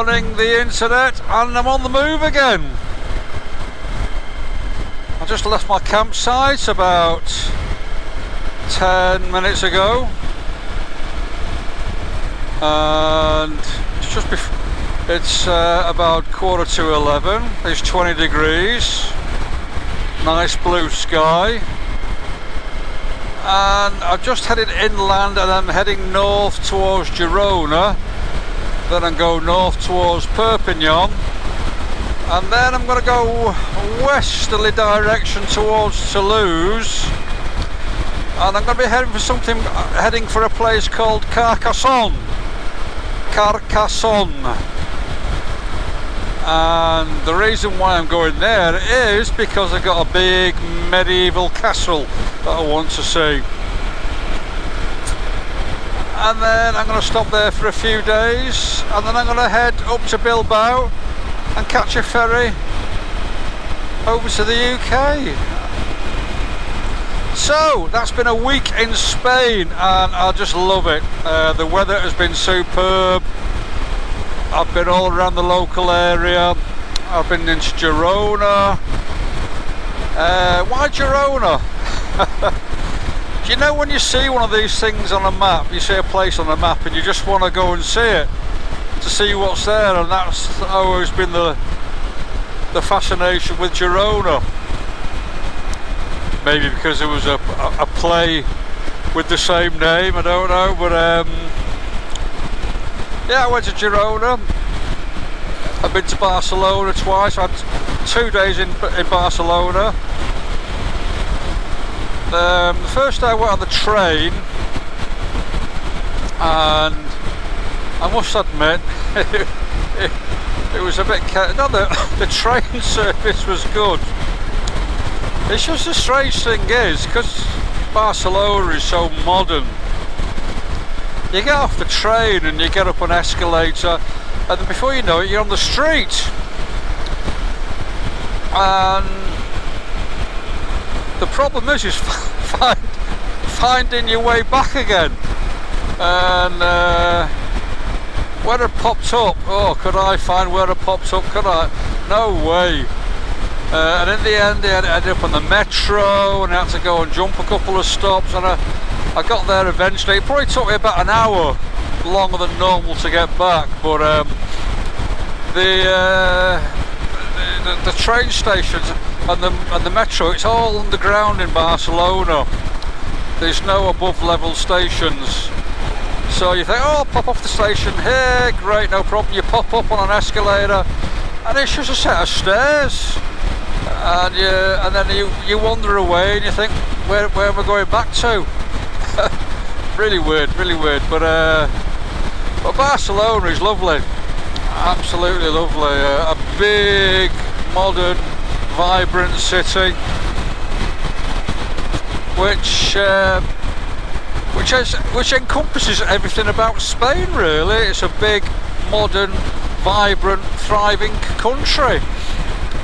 morning, the internet, and I'm on the move again. I just left my campsite about 10 minutes ago, and it's just it's about 11:15. It's 20 degrees, nice blue sky, and I've just headed inland and I'm heading north towards Girona. Then I go north towards Perpignan, and then I'm going to go westerly direction towards Toulouse, and I'm going to be heading for a place called Carcassonne. And the reason why I'm going there is because I've got a big medieval castle that I want to see. And then I'm going to stop there for a few days, and then I'm going to head up to Bilbao and catch a ferry over to the UK. So that's been a week in Spain, and I just love it. The weather has been superb. I've been all around the local area. I've been into Girona. Why Girona? You know, when you see one of these things on a map, you see a place on a map and you just want to go and see it, to see what's there, and that's always been the fascination with Girona. Maybe because there was a play with the same name, I don't know, but yeah, I went to Girona. I've been to Barcelona twice. I had 2 days in Barcelona. The first day I went on the train, and I must admit it was a bit the train service was good. It's just the strange thing is, because Barcelona is so modern, you get off the train and you get up an escalator, and then before you know it, you're on the street. And the problem is finding your way back again. And where it popped up, oh, could I find where it popped up? Could I? No way. And in the end, I ended up on the metro, and I had to go and jump a couple of stops, and I got there eventually. It probably took me about an hour longer than normal to get back, but the train stations and the metro, it's all underground in Barcelona. There's no above level stations, so you think, oh, I'll pop off the station here, great, no problem. You pop up on an escalator and it's just a set of stairs, and then you wander away and you think, where am I going back to? really weird, but Barcelona is lovely, absolutely lovely. A big, modern, vibrant city, which encompasses everything about Spain, really. It's a big, modern, vibrant, thriving country,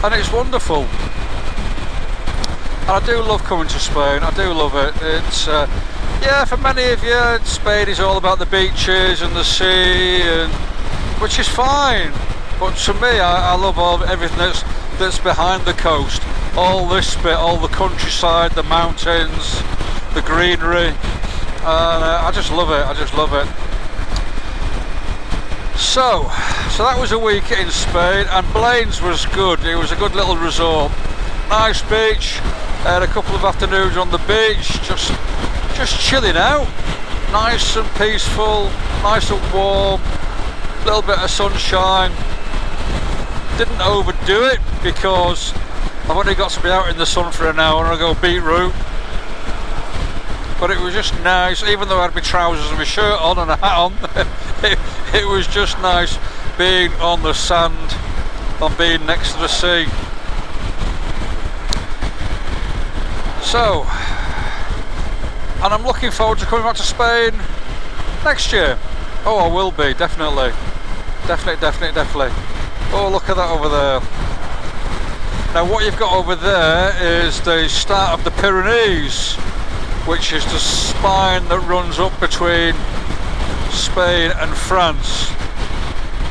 and it's wonderful. And I do love coming to Spain. I do love it. It's yeah, for many of you, Spain is all about the beaches and the sea, which is fine. But to me, I love everything that's behind the coast. All this bit, all the countryside, the mountains, the greenery. I just love it. I just love it. So that was a week in Spain, and Blanes was good. It was a good little resort. Nice beach. Had a couple of afternoons on the beach, just chilling out. Nice and peaceful, nice and warm. Little bit of sunshine. Didn't overdo it because I've only got to be out in the sun for an hour and I go beetroot. But it was just nice, even though I had my trousers and my shirt on and a hat on. it was just nice being on the sand and being next to the sea. So, and I'm looking forward to coming back to Spain next year. Oh, I will be, definitely. Definitely. Oh, look at that over there. Now what you've got over there is the start of the Pyrenees, which is the spine that runs up between Spain and France.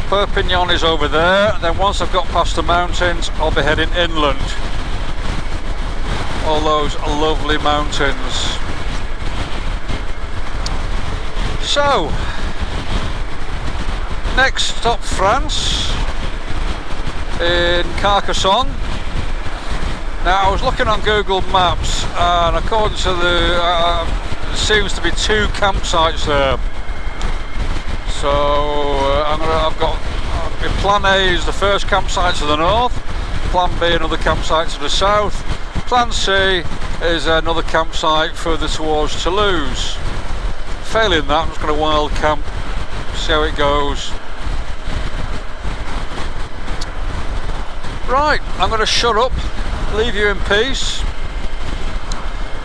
Perpignan is over there, and then once I've got past the mountains I'll be heading inland. All those lovely mountains. So, next stop France, in Carcassonne. Now I was looking on Google Maps, and according to the, there seems to be 2 campsites there. So I've got plan A is the first campsite to the north, plan B another campsite to the south, plan C is another campsite further towards Toulouse. Failing that, I'm just going to wild camp, see how it goes. Right, I'm going to shut up, leave you in peace.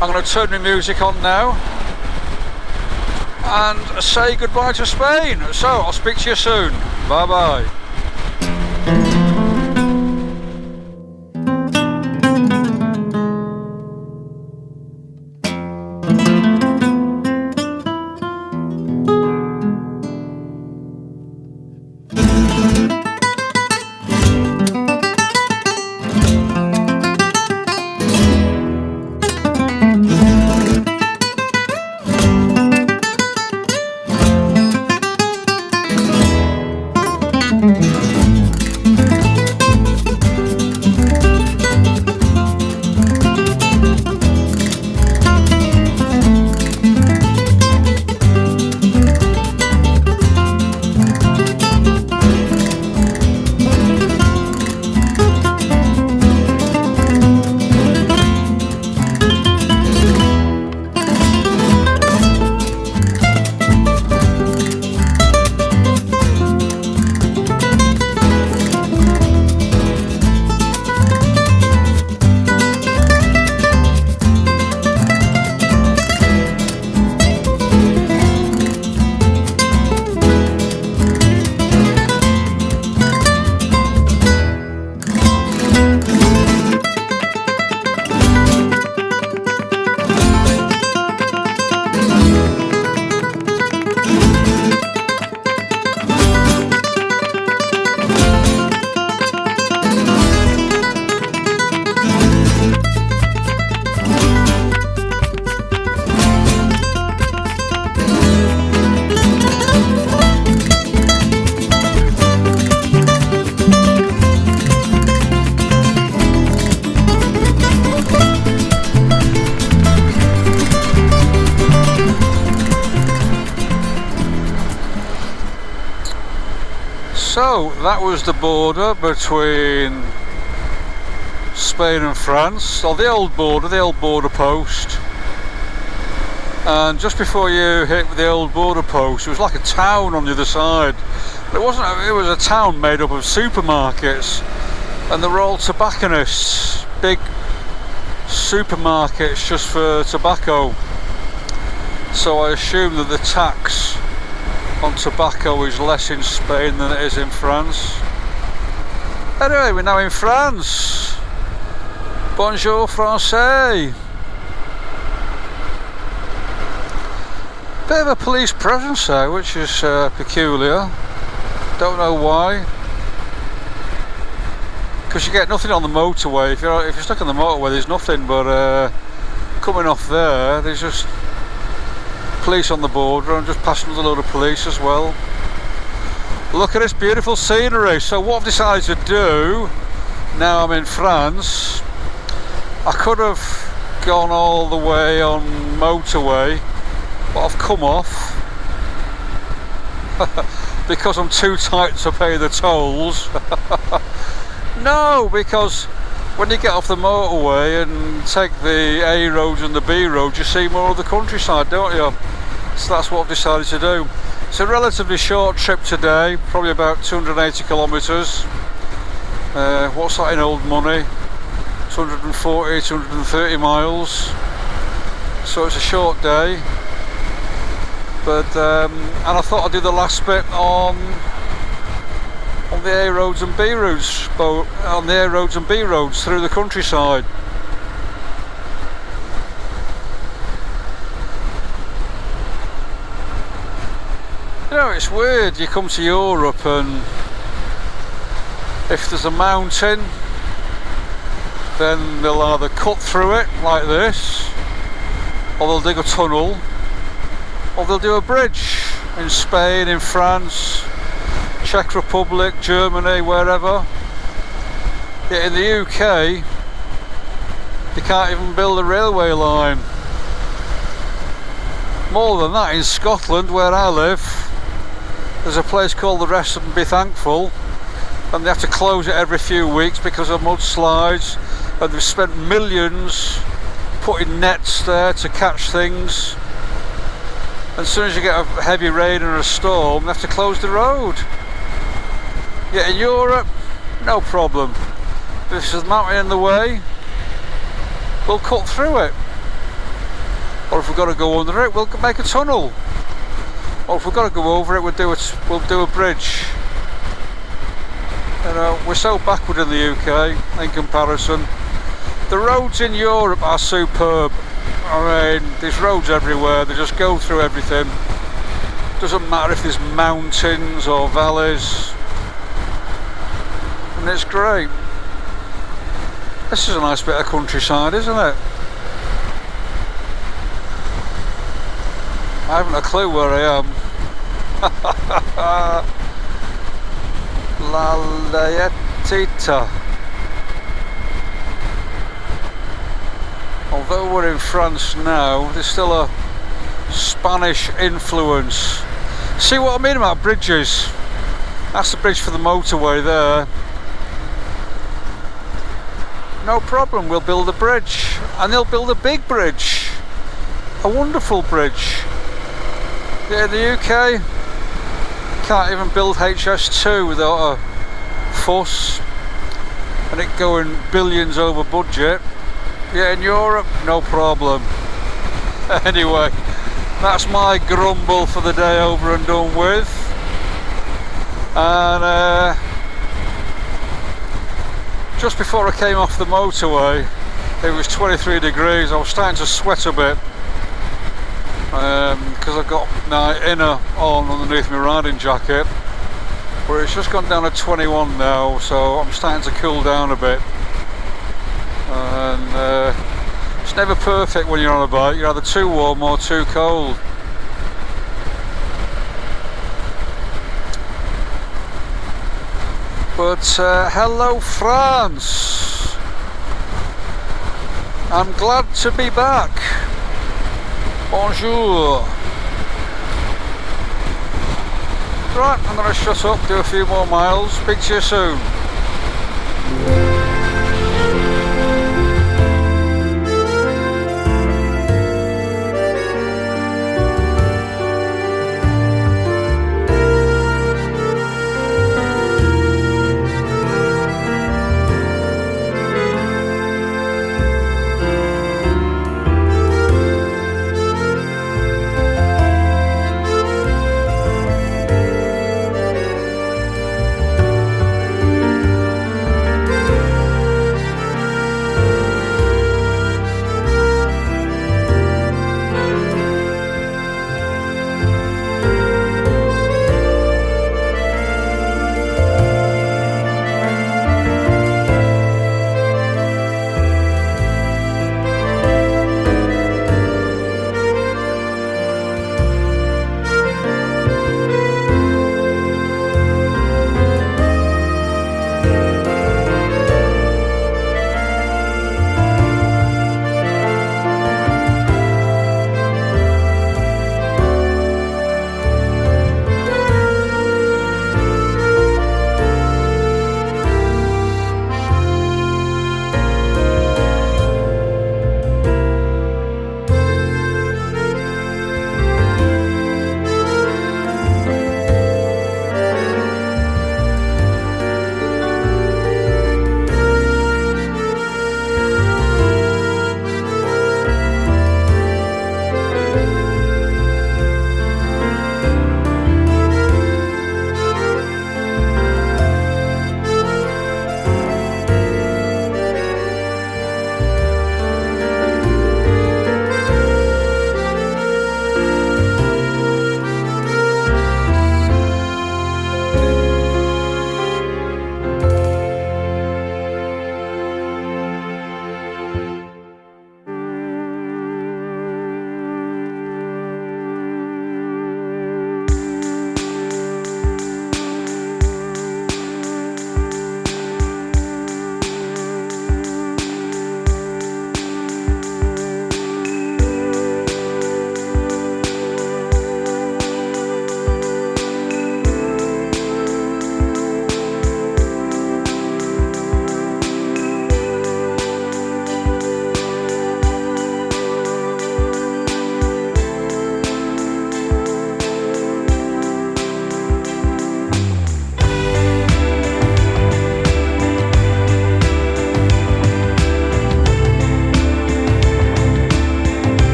I'm going to turn my music on now and say goodbye to Spain. So I'll speak to you soon. Bye bye. So that was the border between Spain and France, or the old border post. And just before you hit the old border post, it was like a town on the other side. It wasn't, it was a town made up of supermarkets, and they were all tobacconists, big supermarkets just for tobacco. So I assume that the tax on tobacco is less in Spain than it is in France. Anyway, we're now in France. Bonjour français. Bit of a police presence there, which is peculiar. Don't know why. Because you get nothing on the motorway. If you're stuck on the motorway, there's nothing. But coming off there, there's just police on the border, and just passing with a load of police as well. Look at this beautiful scenery. So what I've decided to do, now I'm in France, I could have gone all the way on motorway, but I've come off because I'm too tight to pay the tolls. No, because when you get off the motorway and take the A roads and the B roads, you see more of the countryside, don't you? So that's what I've decided to do. It's a relatively short trip today, probably about 280 kilometres. What's that in old money? 240, 230 miles. So it's a short day. But and I thought I'd do the last bit on the A roads and B roads, on the A roads and B roads through the countryside. You know, it's weird, you come to Europe and If there's a mountain, then they'll either cut through it like this, or they'll dig a tunnel, or they'll do a bridge in Spain, in France, Czech Republic, Germany, wherever. Yet in the UK, you can't even build a railway line. More than that, in Scotland, where I live, there's a place called the Rest and Be Thankful, and they have to close it every few weeks because of mudslides, and they've spent millions putting nets there to catch things. And as soon as you get a heavy rain or a storm, they have to close the road. Yet in Europe, no problem. If there's a mountain in the way, we'll cut through it. Or if we've got to go under it, we'll make a tunnel. Or if we've got to go over it, we'll do a bridge. You know, we're so backward in the UK in comparison. The roads in Europe are superb. I mean, there's roads everywhere, they just go through everything. Doesn't matter if there's mountains or valleys. And it's great. This is a nice bit of countryside, isn't it? I haven't a clue where I am. La Layetita. Although we're in France now, there's still a Spanish influence. See what I mean about bridges? That's the bridge for the motorway there. No problem, we'll build a bridge. And they'll build a big bridge. A wonderful bridge. Yeah, in the UK, can't even build HS2 without a fuss and it going billions over budget. Yeah, in Europe, no problem. Anyway, that's my grumble for the day over and done with. And just before I came off the motorway, it was 23 degrees. I was starting to sweat a bit because I've got my inner on underneath my riding jacket, but it's just gone down to 21 now, so I'm starting to cool down a bit. And it's never perfect when you're on a bike. You're either too warm or too cold. But hello France, I'm glad to be back. Bonjour. Right, I'm going to shut up, do a few more miles, speak to you soon.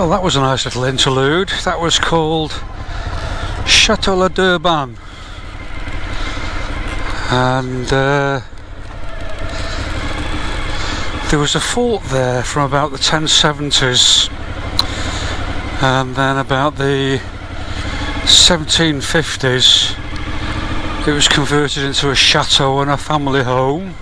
Well, that was a nice little interlude. That was called Chateau La Durban, and there was a fort there from about the 1070s, and then about the 1750s it was converted into a chateau and a family home.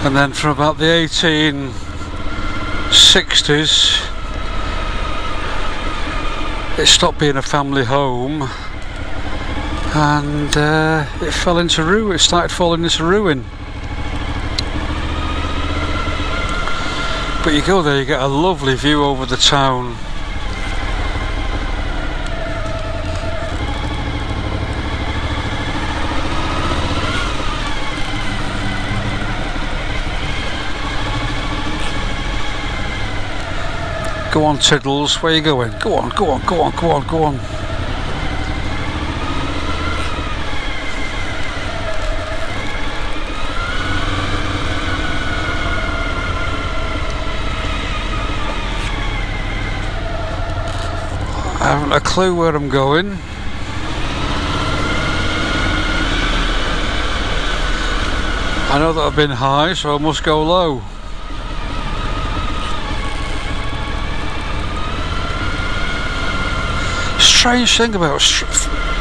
And then from about the 1860s it stopped being a family home, and it fell into ruin. It started falling into ruin. But you go there, you get a lovely view over the town. Go on, Tiddles, where you going? Go on, go on, go on, go on, go on. I haven't a clue where I'm going. I know that I've been high, so I must go low. Strange thing about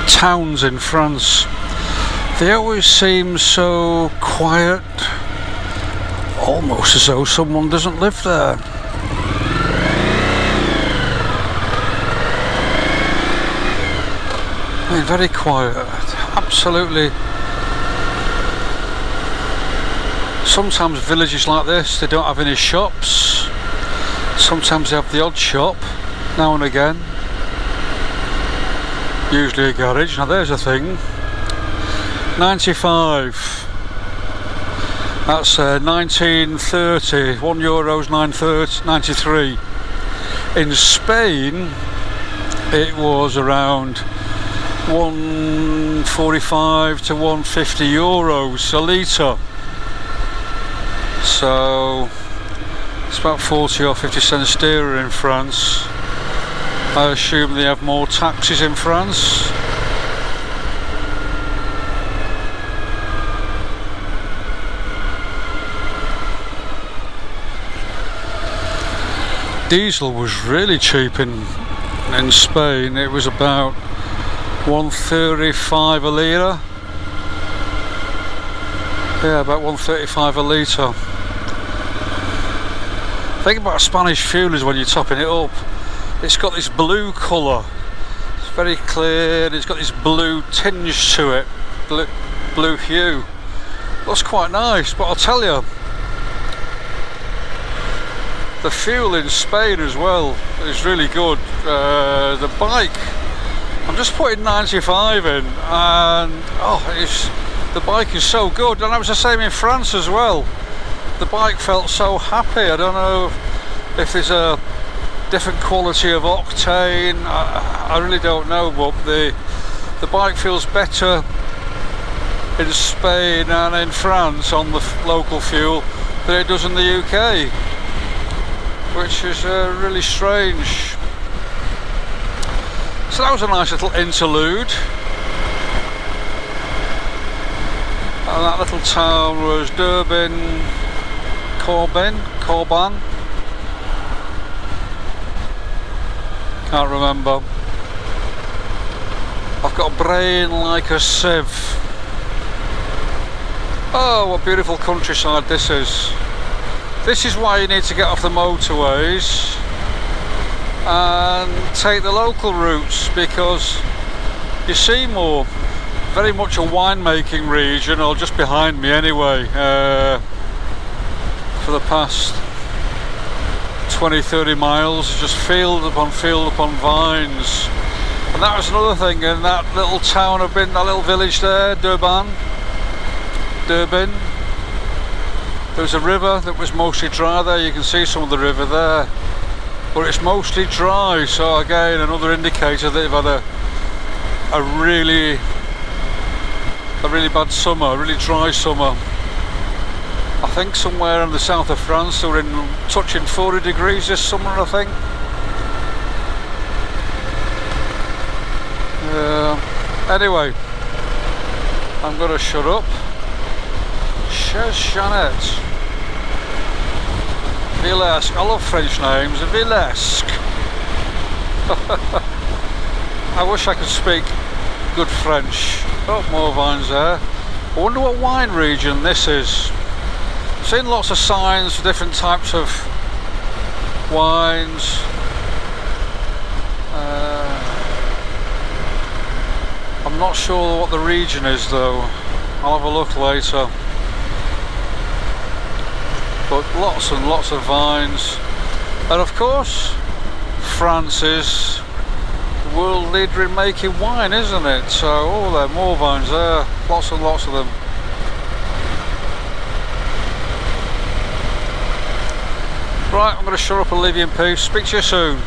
towns in France, they always seem so quiet, almost as though someone doesn't live there. I mean, very quiet, absolutely. Sometimes villages like this, they don't have any shops. Sometimes they have the odd shop, now and again. Usually a garage. Now there's a thing. 95. That's 1930. €1's 93. In Spain, it was around 145 to 150 euros a litre. So it's about 40 or 50 cents dearer in France. I assume they have more taxes in France. Diesel was really cheap in Spain. It was about 135 a litre. Yeah, about 135 a litre. The thing about Spanish fuel is when you're topping it up, it's got this blue colour. It's very clear, and it's got this blue tinge to it, blue hue. Looks quite nice, but I'll tell you, the fuel in Spain as well is really good. The bike, I'm just putting 95 in, and the bike is so good. And that was the same in France as well. The bike felt so happy. I don't know if there's a different quality of octane, I really don't know, but the bike feels better in Spain and in France on the local fuel than it does in the UK, which is really strange. So that was a nice little interlude, and that little town was Corban. Can't remember. I've got a brain like a sieve. Oh, what beautiful countryside this is. This is why you need to get off the motorways and take the local routes, because you see more. Very much a winemaking region, or just behind me anyway, for the past 20-30 miles, just field upon vines. And that was another thing in that little town I've been, that little village there, Durbin. There was a river that was mostly dry there. You can see some of the river there, but it's mostly dry. So again, another indicator that they've had a really bad summer, a really dry summer. I think somewhere in the south of France they were in touching 40 degrees this summer, I think. Anyway, I'm going to shut up. Chez Jeannette. Villesque. I love French names. Villesque. I wish I could speak good French. Oh, more vines there. I wonder what wine region this is. I've seen lots of signs for different types of wines. I'm not sure what the region is though. I'll have a look later. But lots and lots of vines. And of course, France is the world leader in making wine, isn't it? So, oh, there are more vines there. Lots and lots of them. Right, I'm going to shut up and leave you in peace. Speak to you soon.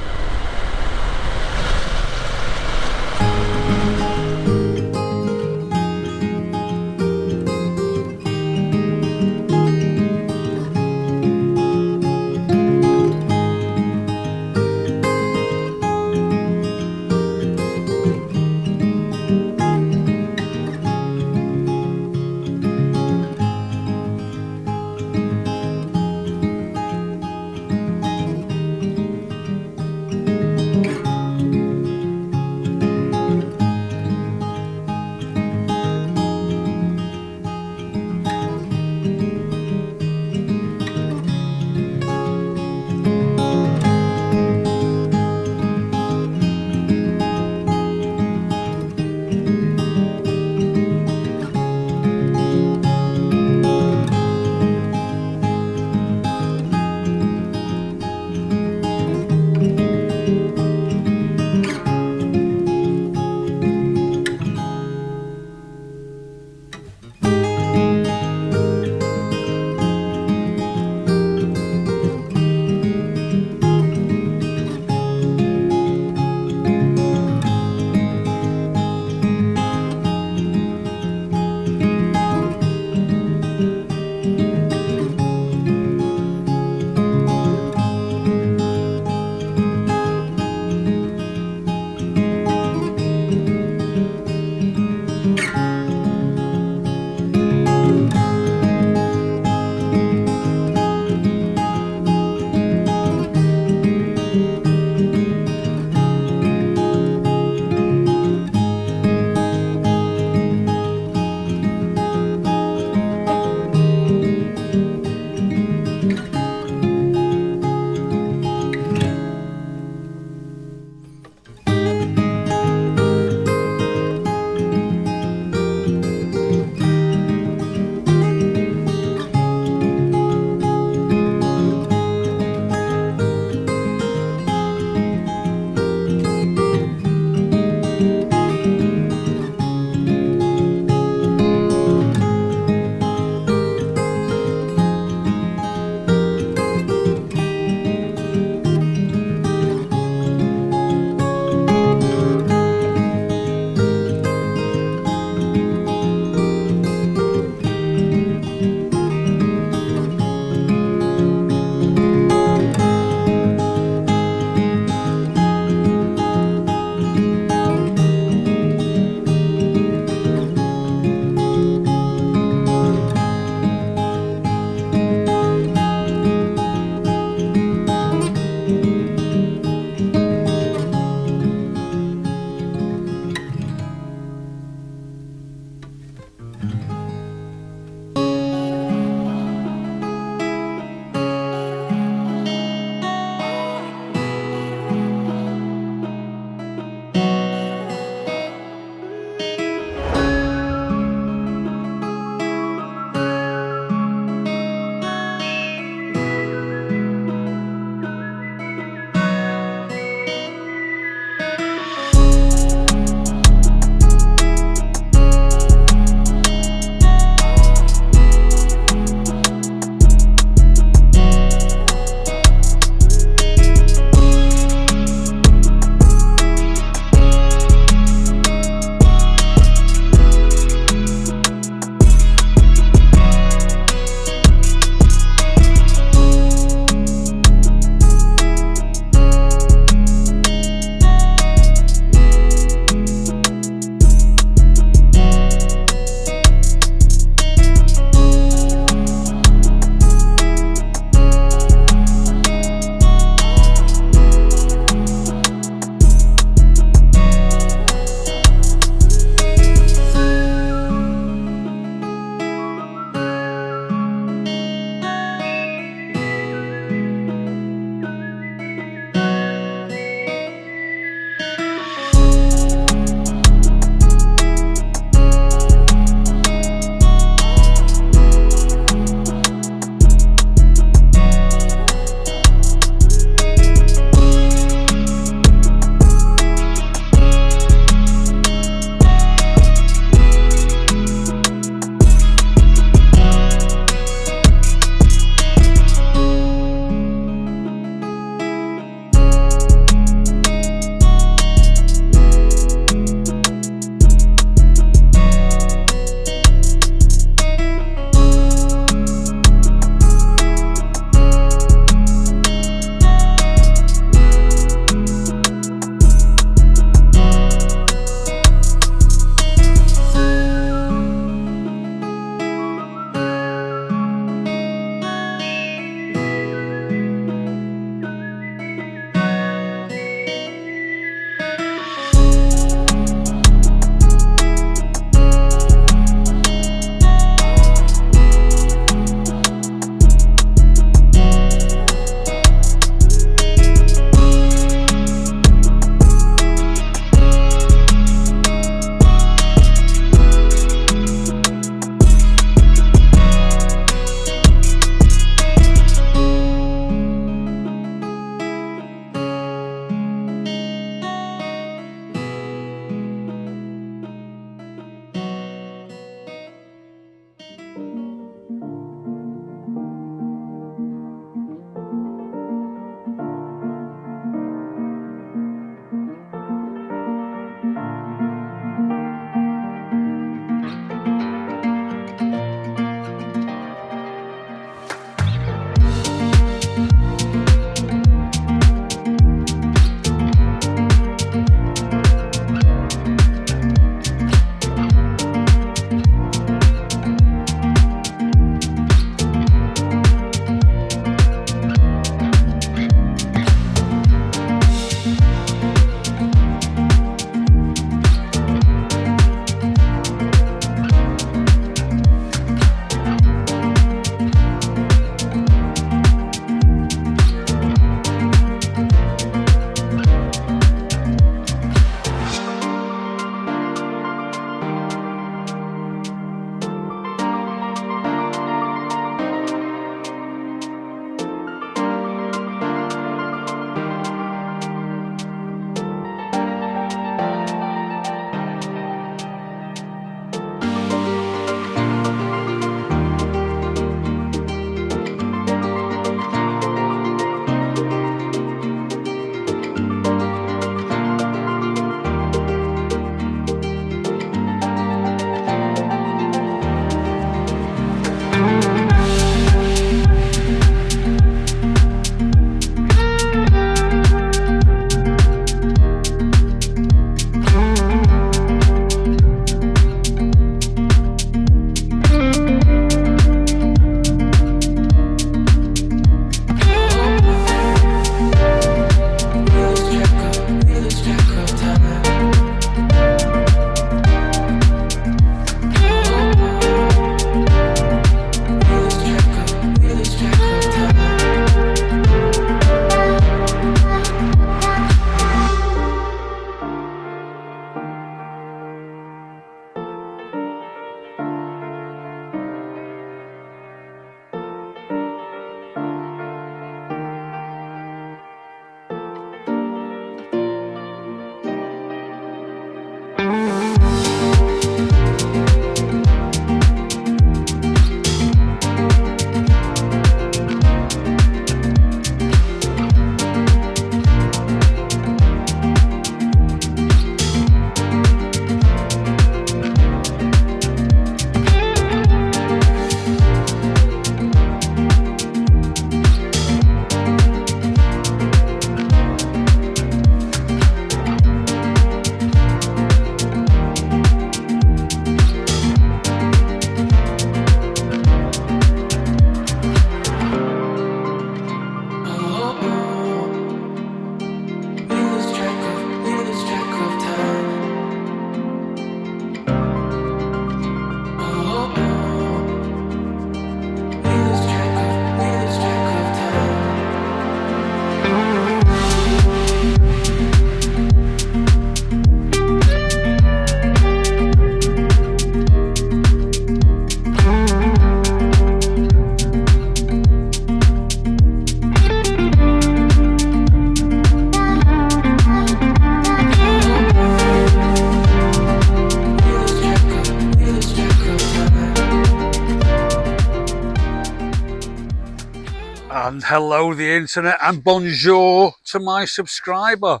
And hello the internet, and bonjour to my subscriber,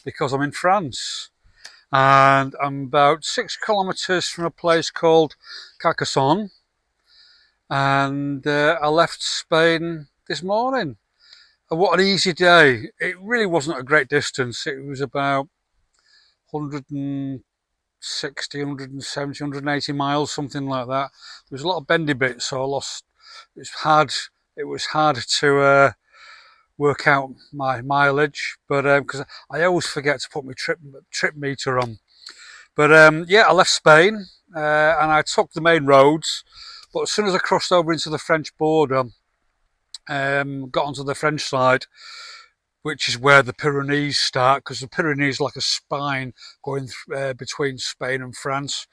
because I'm in France and I'm about 6 kilometers from a place called Carcassonne, and I left Spain this morning. And what an easy day. It really wasn't a great distance. It was about 160, 170, 180 miles, something like that. There was a lot of bendy bits, so I lost. It was hard to work out my mileage, but because I always forget to put my trip meter on. But yeah, I left Spain and I took the main roads, but as soon as I crossed over into the French border, got onto the French side, which is where the Pyrenees start, because the Pyrenees are like a spine going between Spain and France.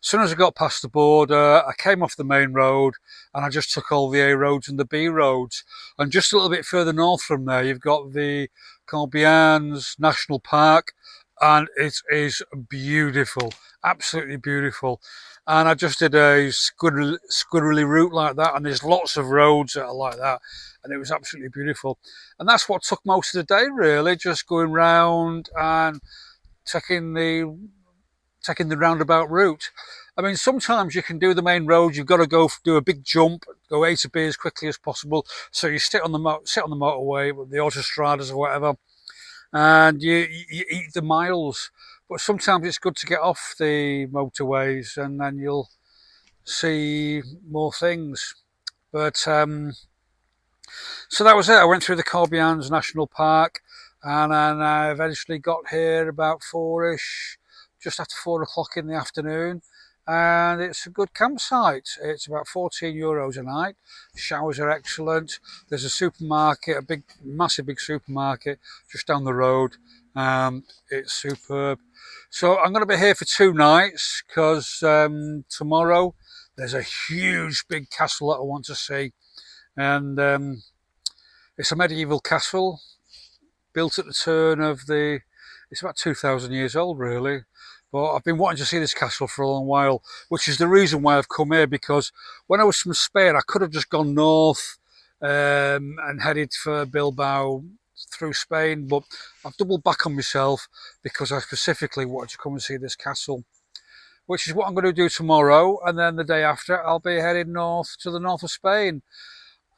As soon as I got past the border, I came off the main road and I just took all the A roads and the B roads. And just a little bit further north from there, you've got the Carcassonne National Park, and it is beautiful, absolutely beautiful. And I just did a squirrely route like that, and there's lots of roads that are like that, and it was absolutely beautiful. And that's what took most of the day, really, just going round and taking the roundabout route. I mean, sometimes you can do the main road. You've got to go do a big jump, go A to B as quickly as possible. So you sit on the motorway with the autostradas or whatever, and you eat the miles. But sometimes it's good to get off the motorways, and then you'll see more things. But so that was it. I went through the Carcassonne National Park, and then I eventually got here about four-ish, just after 4 o'clock in the afternoon. And it's a good campsite. It's about €14 a night. Showers are excellent. There's a supermarket, a big, massive big supermarket just down the road. It's superb. So I'm going to be here for 2 nights, because tomorrow there's a huge big castle that I want to see. And it's a medieval castle built at the turn of the... It's about 2,000 years old, really. But I've been wanting to see this castle for a long while, which is the reason why I've come here, because when I was from Spain, I could have just gone north and headed for Bilbao through Spain, but I've doubled back on myself because I specifically wanted to come and see this castle, which is what I'm going to do tomorrow. And then the day after, I'll be heading north to the north of Spain.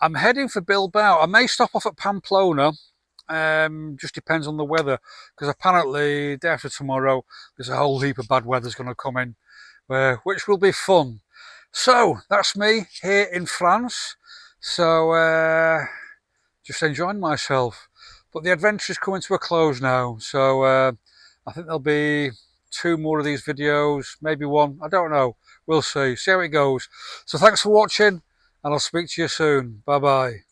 I'm heading for Bilbao. I may stop off at Pamplona. Just depends on the weather, because apparently day after tomorrow there's a whole heap of bad weather's going to come in, which will be fun. So that's me here in France. So just enjoying myself. But the adventure is coming to a close now. So I think there'll be 2 more of these videos, maybe 1. I don't know. We'll see. See how it goes. So thanks for watching, and I'll speak to you soon. Bye bye.